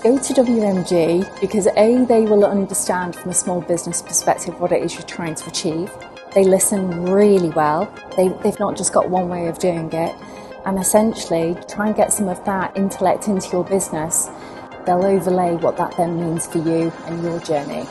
Go to WMG because A, they will understand from a small business perspective what it is you're trying to achieve. They listen really well. They've not just got one way of doing it. And essentially, try and get some of that intellect into your business. They'll overlay what that then means for you and your journey.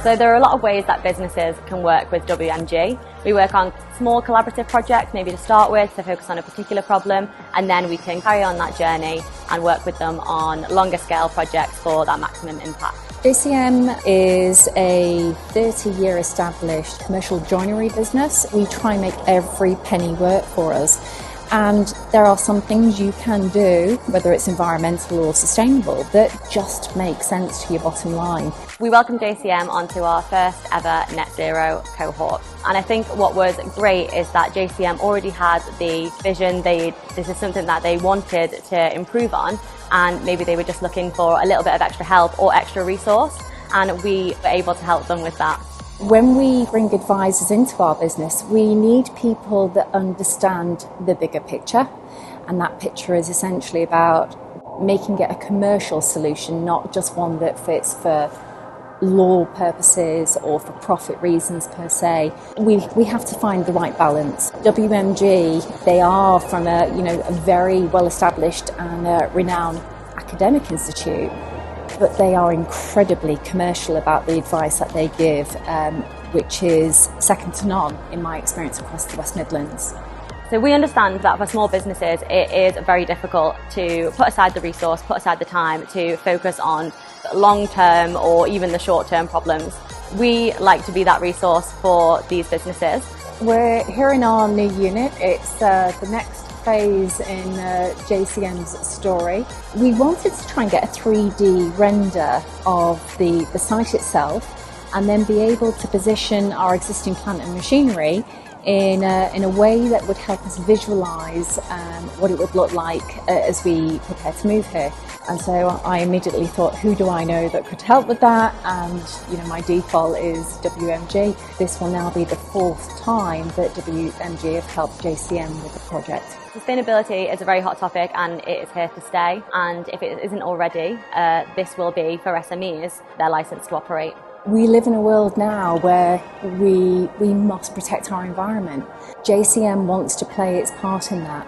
So there are a lot of ways that businesses can work with WMG. We work on small collaborative projects, maybe to start with, to focus on a particular problem, and then we can carry on that journey and work with them on longer scale projects for that maximum impact. JCM is a 30-year established commercial joinery business. We try and make every penny work for us. And there are some things you can do, whether it's environmental or sustainable, that just make sense to your bottom line. We welcomed JCM onto our first ever net zero cohort. And I think what was great is that JCM already had the vision. This is something that they wanted to improve on, and maybe they were just looking for a little bit of extra help or extra resource, and we were able to help them with that. When we bring advisors into our business, we need people that understand the bigger picture, and that picture is essentially about making it a commercial solution, not just one that fits for law purposes or for profit reasons per se. We have to find the right balance. WMG, they are from a very well established and renowned academic institute, but they are incredibly commercial about the advice that they give, which is second to none in my experience across the West Midlands. So we understand that for small businesses it is very difficult to put aside the resource, put aside the time to focus on long-term or even the short-term problems. We like to be that resource for these businesses. We're here in our new unit. It's the next phase in JCM's story. We wanted to try and get a 3D render of the site itself and then be able to position our existing plant and machinery in a way that would help us visualise what it would look like as we prepare to move here. And so I immediately thought, who do I know that could help with that? And my default is WMG. This will now be the 4th time that WMG have helped JCM with the project. Sustainability is a very hot topic and it is here to stay. And if it isn't already, this will be for SMEs their licence to operate. We live in a world now where we must protect our environment. JCM wants to play its part in that.